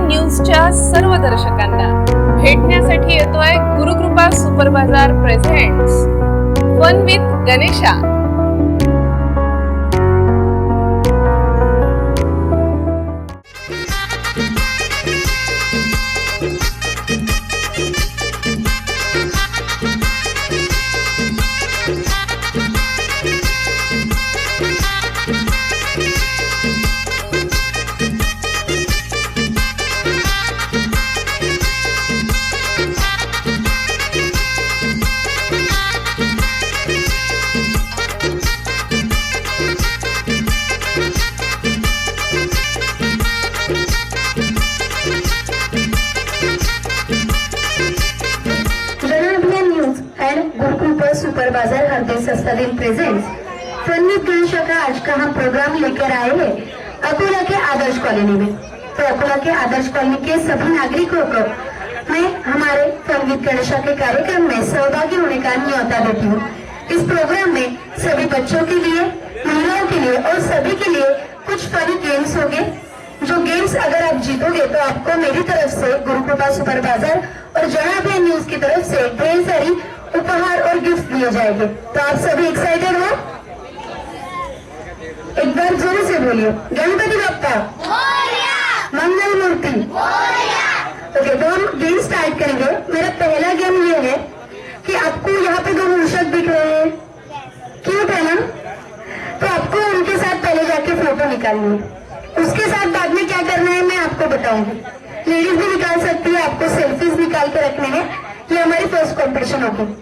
न्यूजच्या सर्व दर्शकांना भेटण्यासाठी येतोय Gurukripa super Bazaar presents fun with Ganesha. Super Bazaar हार्दिक सस्ता दिन प्रेजेंट्स फन विथ गणेशा का आज का हम प्रोग्राम लेकर आए हैं अकोला के आदर्श कॉलोनी में। तो अकोला के आदर्श कॉलोनी के सभी नागरिकों को मैं हमारे फन विथ गणेशा के कार्यक्रम में सहभागी होने का न्योता देती हूँ। इस प्रोग्राम में सभी बच्चों के लिए, महिलाओं के लिए और सभी के लिए कुछ फनी गेम्स होंगे। जो गेम्स अगर आप जीतोगे तो आपको मेरी तरफ से गुरुकृपा सुपर बाजार और जनाब न्यूज की तरफ से ढेर सारी उपहार और गिफ्ट दिए जाएंगे। तो आप सभी एक्साइटेड हो? एक बार जोर से बोलिए, गणपति बप्पा मंगल मूर्ति। ओके, तो हम गेम स्टार्ट करेंगे। मेरा पहला गेम ये है कि आपको यहाँ पे दो मूषक दिख रहे हैं, क्यूट है ना? तो आपको उनके साथ पहले जाके फोटो निकालनी है। उसके साथ बाद में क्या करना है मैं आपको बताऊंगी। लेडीज भी निकाल सकती है, आपको सेल्फीज निकाल के रखने हैं। ये हमारी फर्स्ट कॉम्पिटिशन होगी।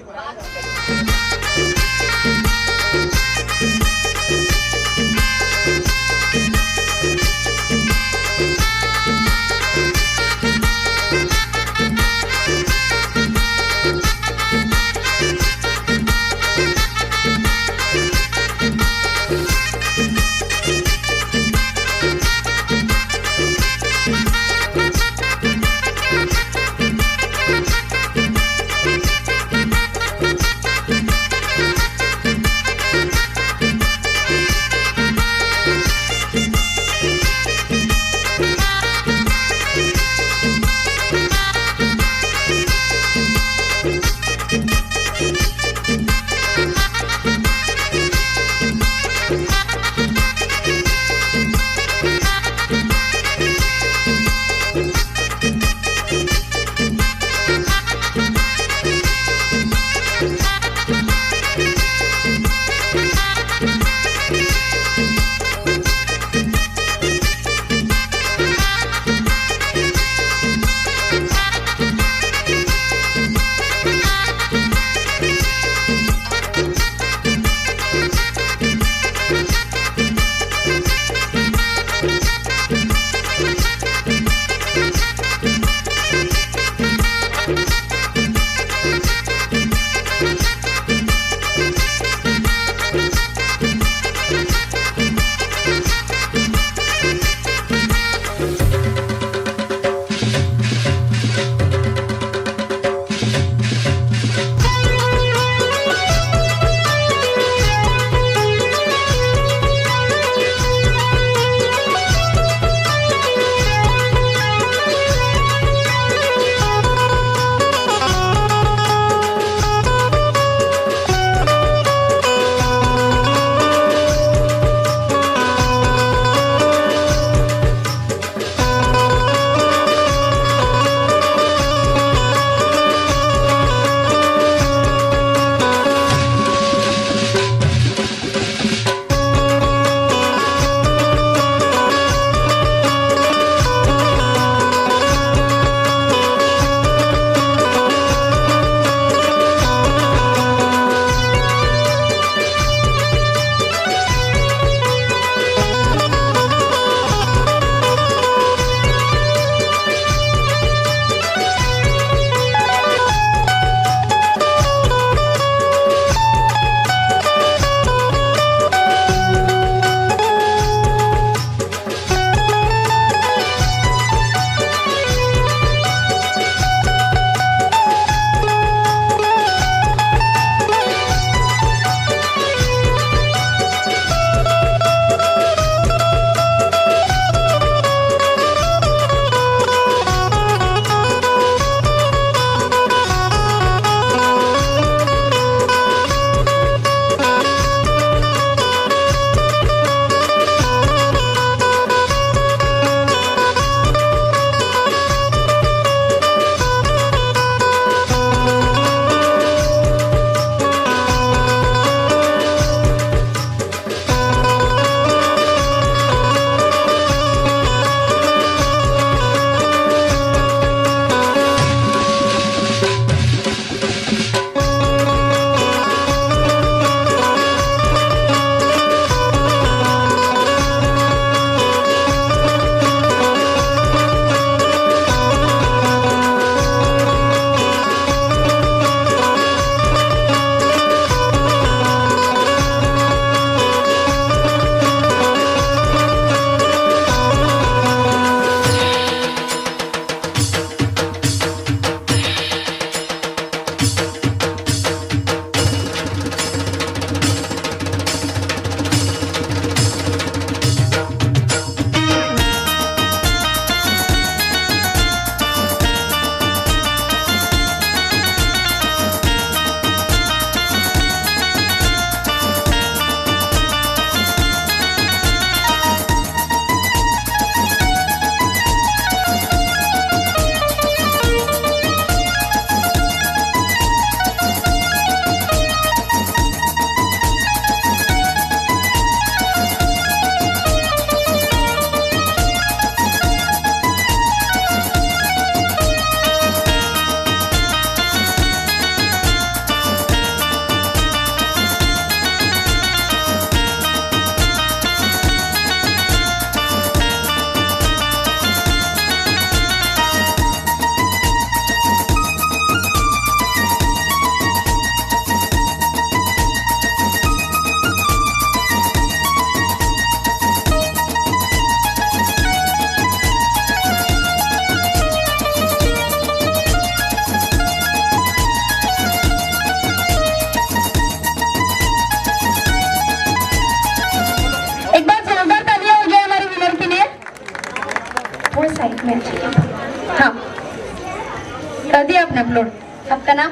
कर दिया आपने अपलोड? आपका नाम?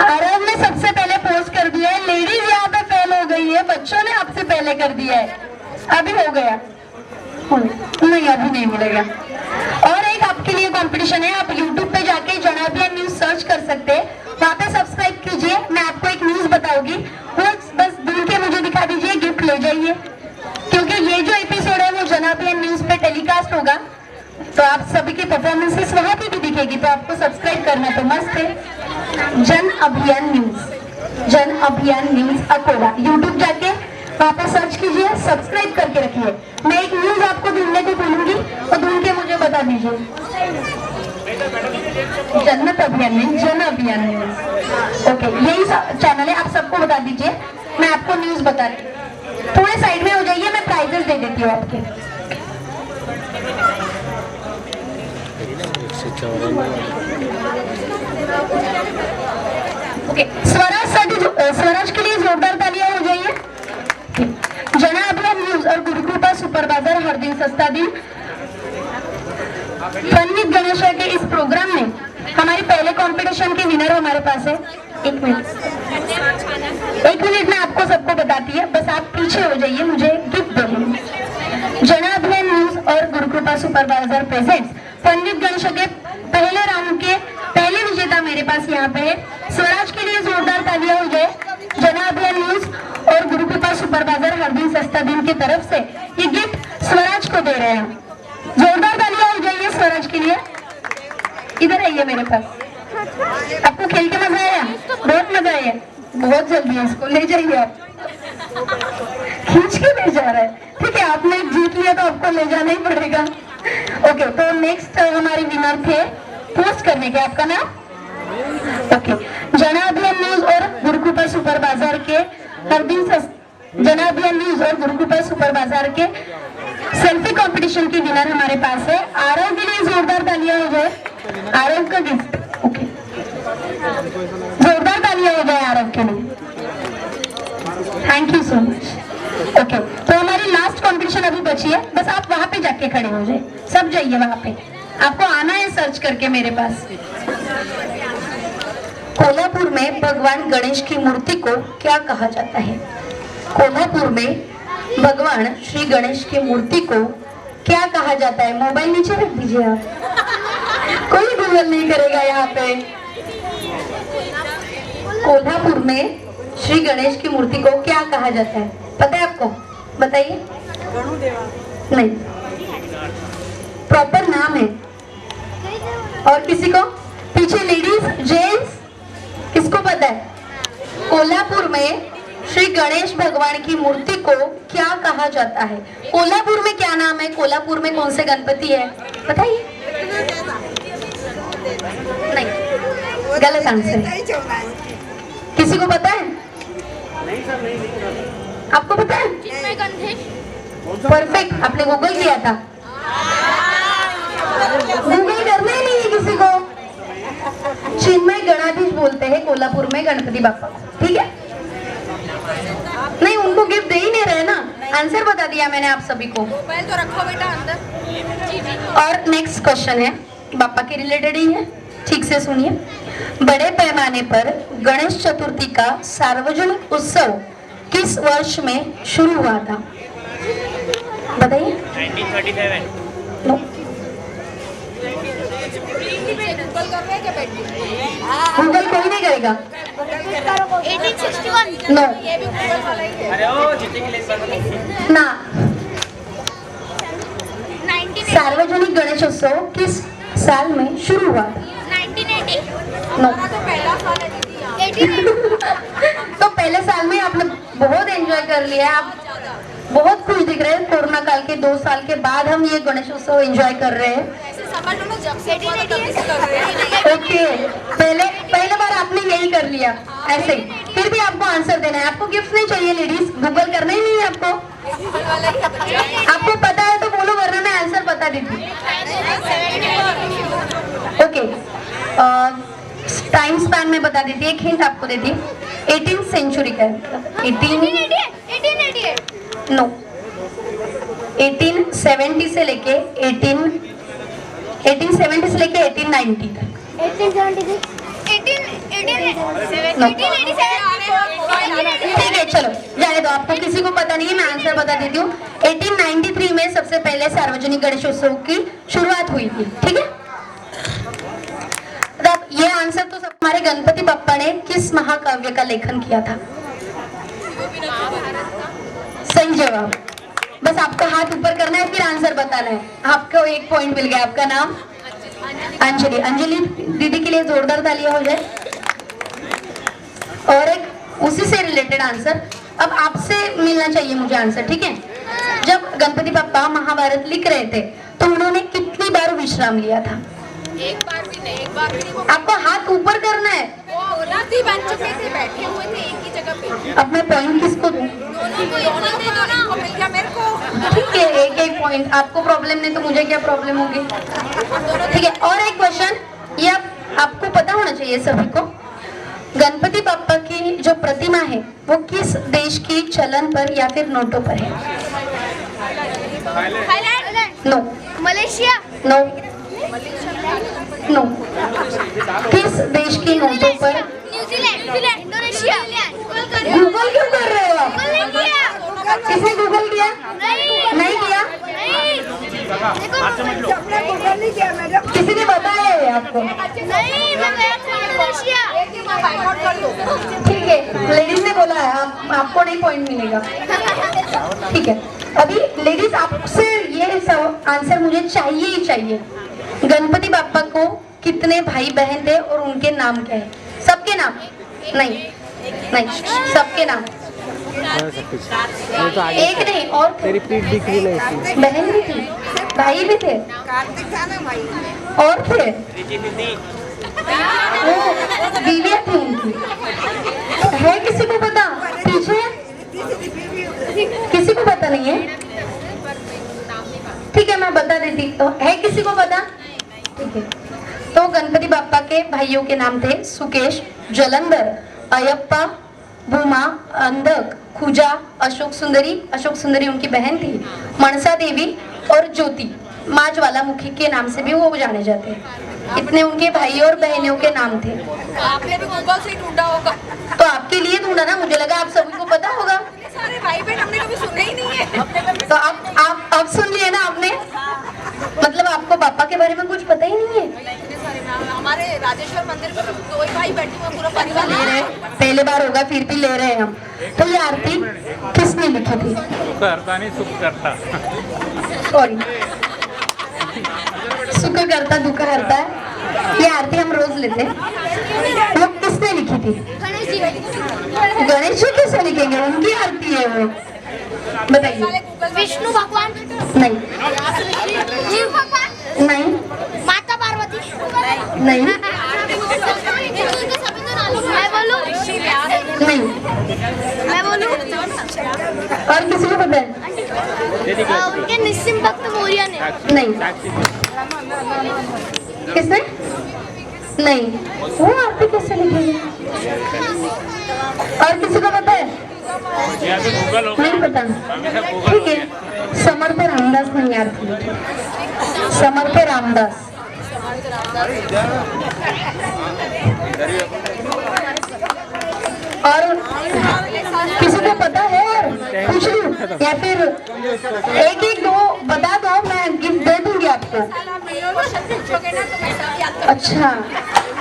आरव ने सबसे पहले पोस्ट कर दिया है। लेडीज यहाँ पे फेल हो गई है, बच्चों ने आपसे पहले कर दिया है। अभी हो गया? नहीं, अभी नहीं मिलेगा। और एक आपके लिए कंपटीशन है, आप YouTube पे जाके जनाबिया न्यूज सर्च कर सकते हैं, वहाँ पे सब्सक्राइब कीजिए। मैं आपको एक न्यूज बताऊंगी, वो बस ढूंढ के मुझे दिखा दीजिए, गिफ्ट ले जाइए। क्योंकि ये जो एपिसोड है वो जनाबिया न्यूज पे टेलीकास्ट होगा, तो आप सभी की परफॉर्मेंसेस वहाँ पे भी दिखेगी, तो आपको सब्सक्राइब करना तो मस्त है। जन अभियान न्यूज अकोला, यूट्यूब जाके वहाँ पे सर्च कीजिए, सब्सक्राइब करके रखिए। मैं एक न्यूज आपको ढूंढने को बोलूंगी, तो ढूंढ के मुझे बता दीजिए। जन अभियान न्यूज, ओके, यही चैनल है, आप सबको बता दीजिए। मैं आपको न्यूज बता रही हूँ, थोड़े साइड में हो जाइए, मैं प्राइजेस दे देती हूँ आपके। ओके, स्वराज के लिए जोरदार तालियां हो जाइए। जना अभियान न्यूज और गुरुकृपा सुपर बाजार हर दिन सस्ता दिन फन विद गणेश के इस प्रोग्राम में हमारे पहले कंपटीशन के विनर हमारे पास है। एक मिनट में आपको सबको बताती है, बस आप पीछे हो जाइए, मुझे गिफ्ट देंगे। जना अभियान न्यूज और गुरुकृपा सुपर बाजार प्रेजेंट्स फन विद गणेश के पहले राउंड के पहले विजेता मेरे पास यहाँ पे है। स्वराज के लिए जोरदार तालियां हो जाए। जना अभियान न्यूज और गुरुकृपा सुपर बाजार हर दिन सस्ता दिन की तरफ से ये गिफ्ट स्वराज को दे रहे हैं। जोरदार तालियां हो जाइए स्वराज के लिए। इधर आइए मेरे पास। आपको खेल के मजा आया? बहुत मजा आया, बहुत जल्दी है, इसको ले जाइए आप। खींच के ले जा रहा है, ठीक है, आपने जीत लिया तो आपको ले जाना ही पड़ेगा। ओके, तो नेक्स्ट हमारे विनर थे पोस्ट करने के, आपका नाम? ओके, जना अभियान न्यूज और गुरुकृपा सुपर बाजार के हर दिन जना अभियान न्यूज और गुरुकृपा सुपर बाजार के सेल्फी कंपटीशन की विनर हमारे पास है। आरव के लिए जोरदार तालियां हो जाए, आरव का गिफ्ट। ओके, जोरदार तालियां हो जाए आरव के लिए। Thank you so much. Okay, तो हमारी लास्ट कंपटीशन अभी बची है, बस आप वहां पे जाके खड़े हो जाए, सब जाइए वहां पे, आपको आना है सर्च करके मेरे पास। कोल्हापुर में भगवान गणेश की मूर्ति को क्या कहा जाता है? कोल्हापुर में भगवान श्री गणेश की मूर्ति को क्या कहा जाता है? मोबाइल नीचे रख दीजिए आप, कोई गूगल नहीं करेगा यहाँ पे। कोल्हापुर में श्री गणेश की मूर्ति को क्या कहा जाता है, पता है आपको? बताइए। नहीं, प्रॉपर नाम है। और किसी को? पीछे लेडीज, जेंट्स, किसको पता है? कोल्हापुर में श्री गणेश भगवान की मूर्ति को क्या कहा जाता है? कोल्हापुर में क्या नाम है? कोल्हापुर में कौन से गणपति है, बताइए। नहीं, गलत आंसर। किसी को पता है? आपको पता है? परफेक्ट, आपने गूगल किया था? गूगल करना ही नहीं है किसी को। चिन्मय गणाधीश बोलते हैं कोल्हापुर में गणपति बापा, ठीक है? नहीं, उनको गिफ्ट दे ही नहीं रहे ना, आंसर बता दिया मैंने आप सभी को। मोबाइल तो रखो बेटा अंदर। और नेक्स्ट क्वेश्चन है, बापा के रिलेटेड ही है, ठीक से सुनिए। बड़े पैमाने पर गणेश चतुर्थी का सार्वजनिक उत्सव किस वर्ष में शुरू हुआ था? बताइए। 1937। नो, गूगल कोई नहीं करेगा। 1861। नो, अरे ओ जीते के लिए ना। 1980। सार्वजनिक गणेशोत्सव किस साल में शुरू हुआ था? 1980। नो। तो पहला साल है दीदी। 1880। तो पहले साल में आपने बहुत एंजॉय कर लिया, आप बहुत खुश दिख रहे हैं। कोरोना काल के 2 साल के बाद हम ये गणेशोत्सव एंजॉय कर रहे हैं। ऐसे समझ लो ना, जब से 1880 कर रहे हैं। ओके, पहले बार आपने यही कर लिया ऐसे ही। फिर भी आपको आंसर देना है, आपको गिफ्ट नहीं चाहिए लेडीज, गूगल करना ही नहीं है आपको। आपको पता है तो बोलो, वरना मैं आंसर बता देती। ओके, टाइम स्पैन में बता देती, एक हिंट आपको देती। 18th सेंचुरी का है, 1888। नो, 1870 से लेके 1890 तक। ठीक है, चलो जाने दो, आपको किसी को पता नहीं है, मैं आंसर बता देती हूँ। 1893 में सबसे पहले सार्वजनिक गणेशोत्सव की शुरुआत हुई थी। ठीक है, अब ये आंसर तो सब हमारे गणपति बप्पा ने किस महाकाव्य का लेखन किया था? सही जवाब। बस आपका हाथ ऊपर करना है, फिर आंसर बताना है। आपको 1 पॉइंट मिल गया। आपका नाम? अंजलि। अंजलि दीदी के लिए जोरदार तालियां हो जाए। और एक उसी से रिलेटेड आंसर, अब आपसे मिलना चाहिए मुझे आंसर, ठीक है? जब गणपति बप्पा महाभारत लिख रहे थे तो उन्होंने कितनी बार विश्राम लिया था? एक बार भी नहीं, एक बार भी नहीं। आपको हाथ ऊपर करना है। वो ना थी, बन चुके थे, बैठे हुए थे एक ही जगह पे। अब मैं पॉइंट किसको दूं? दोनों को मिल गया मेरे को। ठीक है, एक पॉइंट। आपको प्रॉब्लम नहीं तो मुझे क्या प्रॉब्लम होगी? ठीक है, और एक क्वेश्चन, ये आपको पता होना चाहिए सभी को। गणपति बप्पा की जो प्रतिमा है वो किस देश की चलन पर या फिर नोटों पर है? Thailand, no Malaysia, no no. किस देश की नोटों पर? New Zealand, Indonesia. गूगल क्यों कर रहे हो आप? किसने गूगल किया? नहीं किया? किसी ने बताया है आपको? ठीक है, लेडीज ने बोला है, आपको नहीं पॉइंट मिलेगा। ठीक है, अभी लेडीज आपसे ये आंसर मुझे चाहिए ही चाहिए। गणपति बाप्पा को कितने भाई बहन थे और उनके नाम क्या है? सबके नाम? नहीं नहीं, सबके नाम। एक नहीं, और थे। बहन भी थी, भाई भी थे, और थे, वो बीवियां थी उनकी। है किसी को पता? पीछे किसी को पता नहीं है? ठीक है, मैं बता देती। तो है किसी को पता? ठीक है, तो गणपति बाप्पा के भाइयों के नाम थे सुकेश, जलंधर, अयप्पा, भूमा, अंधक, खुजा, अशोक सुंदरी उनकी बहन थी, मनसा देवी और ज्योति माजवाला मुखी के नाम से भी वो जाने जाते हैं। इतने उनके भाई और बहनों के नाम थे। आपने भी गूगल से ही ढूंढा होगा। तो आपके लिए ढूंढा ना, मुझे लगा आप सभी को पता होगा। सारे भाई बहन हमने कभी सुने ही नहीं है। तो आप अब सुन लिए ना आपने, मतलब आपको पापा के बारे में कुछ पता ही नहीं है। हमारे राजेश्वर मंदिर में 2 ही भाई बैठे हुए, पूरा परिवार ले रहे, पहले बार होगा फिर भी ले रहे हैं हम। तो ये आरती किसने लिखी थी? सुख करता सॉरी, सुख करता दुख हरता है। ये आरती हम रोज लेते हैं। वो किसने लिखी थी? गणेश जी कैसे लिखेंगे? उनकी आरती है वो। बताइए। विष्णु भगवान, नहीं शिव भगवान, नहीं माता पार्वती, नहीं मैं बोलूं, नहीं। मैं बोलूं, और किसी को पता है? उनके निस्सिम भक्त मौर्य ने। नहीं। किसने? नहीं। वो आरती कैसे लिखेंगे? और किसी को पता है? नहीं पता। ठीक है, समर्थ रामदास ने आरती लिखी। समर्थ रामदास। और किसी को पता है? और पूछ लूं या फिर एक दो बता दो, मैं गिफ्ट दे दूंगी आपको। अच्छा,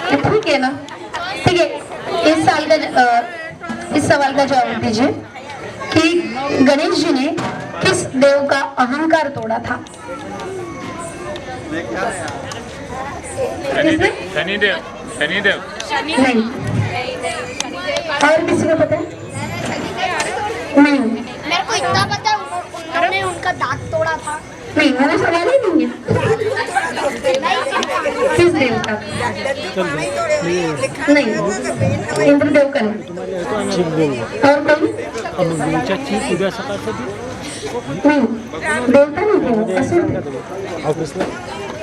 ठीक है ना? ठीक है, इस सवाल का जवाब दीजिए कि गणेश जी ने किस देव का अहंकार तोड़ा था? किसने? शनिदेव। नहीं। और किसी को पता है? नहीं। मेरे को इतना पता है, उन्होंने उनका दांत तोड़ा था। नहीं, मैंने सवाल ही नहीं है। किस देव का? नहीं, इंद्रदेव का नहीं। और कोई? नहीं, देवता नहीं थे वो, असुर थे।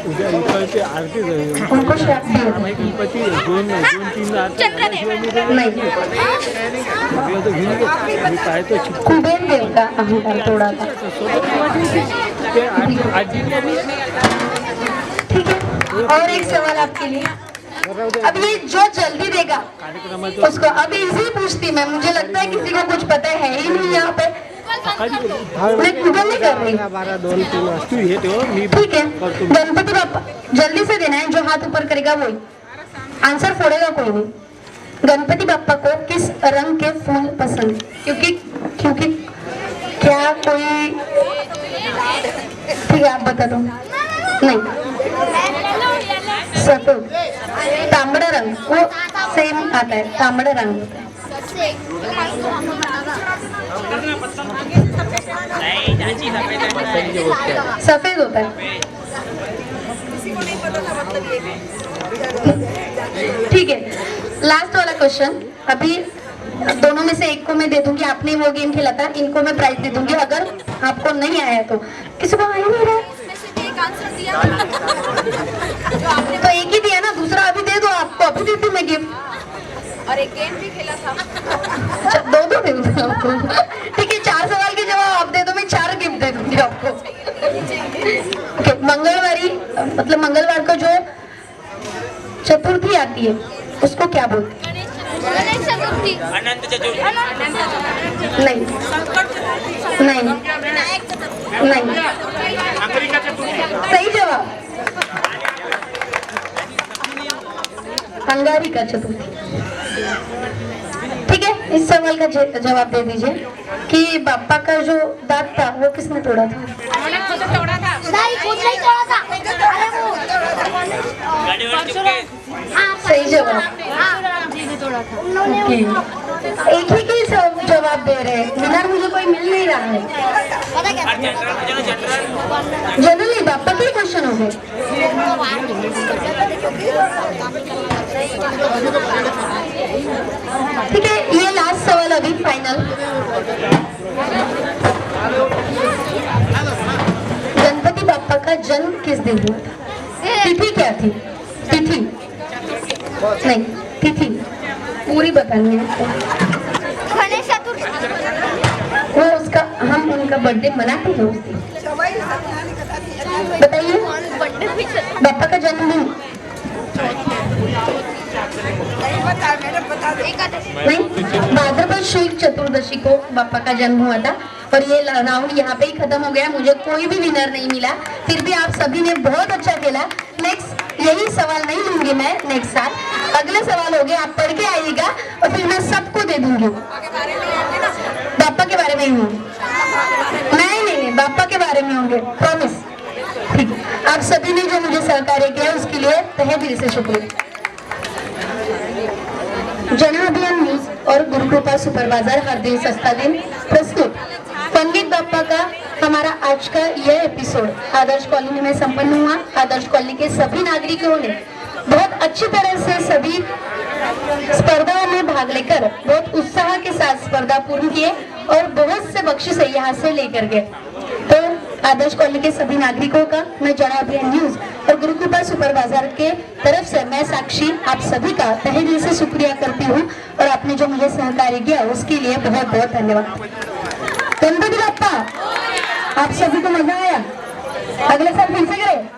उद्या इकडचे आरती जाईल उनको श्राप दिया था। गणपती दोन तीन आरती नहीं, काय तो कुबेर देव का अहंकार तोड़ा था। आजी ठीक है, और एक सवाल आपके लिए। अब ये जो जल्दी देगा कार्यक्रमाचं उसको, अब इजी पूछती मैं, मुझे लगता है किसी को कुछ पता है ही नहीं यहाँ पे, मैं गूगल नहीं कर रही। 12 2 3 वाजता हे ठेव मी ठीक है, करतो. गणपति बाप्पा जल्दी से देना है, जो हाथ ऊपर करेगा वही आंसर, फोड़ेगा कोई नहीं। गणपति बाप्पा को किस रंग के फूल पसंद है? क्योंकि क्या कोई, ठीक है आप बता दो। नहीं, सफेद, तांबड़ा रंग वो सेम आता है, तांबड़ा रंग होता है। नहीं चाची सफेद होता है। ठीक है, लास्ट वाला क्वेश्चन, अभी दोनों में से एक को मैं दे दूंगी, आपने वो गेम खेला था, इनको मैं प्राइज दे दूंगी, अगर आपको नहीं आया तो। किसी को आ ही नहीं रहा है? तो एक ही दिया ना, दूसरा अभी दे दो, आपको अभी देती मैं गिफ्ट। और एक गेम भी खेला था। अच्छा, दो दे दूंगी आपको। ठीक है, 4 सवाल के जवाब आप दे दो, मैं 4 गिफ्ट दे दूंगी आपको। ओके, मंगलवारी मतलब मंगलवार को जो चतुर्थी आती है उसको क्या बोलते हैं? गणेश चतुर्थी, अनंत चतुर्थी, नहीं नहीं विनायक चतुर्थी, नहीं, सही जवाब अंगारिका चतुर्थी। ठीक है, इस सवाल का जवाब दे दीजिए कि बाप्पा का जो दांत था वो किसने तोड़ा था? नहीं खुद नहीं तोड़ा था, अरे वो गाडीवर चिपके हाँ सही जवाब। परशुराम जी ने तोड़ा था उन्होंने। ओके, एक ही के जवाब दे रहे हैं, विनर मुझे कोई मिल नहीं रहा है। पता क्या और जनरल जनरली बाप्पा के क्वेश्चन हो गए। ठीक है, ये लास्ट सवाल अभी फाइनल। गणपति बाप्पा का जन्म किस दिन हुआ था? तिथि क्या थी? तिथि नहीं, तिथि पूरी बतानी है आपको। गणेश चतुर्थी, वो उसका, हम उनका बर्थडे मनाते हैं उस दिन। बताइए, बर्थडे भी बाप्पा का जन्मदिन नहीं, भाद्रपद शुक्ल चतुर्दशी को बाप्पा का जन्म हुआ था। और ये राउंड यहाँ पे ही खत्म हो गया, मुझे कोई भी विनर नहीं मिला, फिर भी आप सभी ने बहुत अच्छा खेला। नेक्स्ट यही सवाल नहीं लूंगी मैं नेक्स्ट साल, अगले सवाल हो गए, आप पढ़ के आइएगा और फिर मैं सबको दे दूंगी। बाप्पा के बारे में ही होंगे, नहीं, बाप्पा के बारे में होंगे, प्रॉमिस। ठीक है, आप सभी ने जो मुझे सहकार्य किया उसके लिए तहे दिल से शुक्रिया। जन अभियान न्यूज और गुरु कृपा सुपर बाजार हर दिन सस्ता दिन प्रस्तुत पंडित बाप्पा का हमारा आज का यह एपिसोड आदर्श कॉलोनी में संपन्न हुआ। आदर्श कॉलोनी के सभी नागरिकों ने बहुत अच्छी तरह से सभी स्पर्धाओं में भाग लेकर बहुत उत्साह के साथ स्पर्धा पूर्ण किए और बहुत से बख्शिश यहाँ से लेकर गए। तो आदर्श कॉलोनी के सभी नागरिकों का मैं जन अभियान न्यूज और गुरु कृपा सुपर बाजार के तरफ से मैं साक्षी आप सभी का तहे दिल से शुक्रिया करती हूँ और आपने जो मुझे सहकार्य किया उसके लिए बहुत बहुत धन्यवाद। गणपति बाप्पा, आप सभी को मजा आया? अगले साल फिर से करें।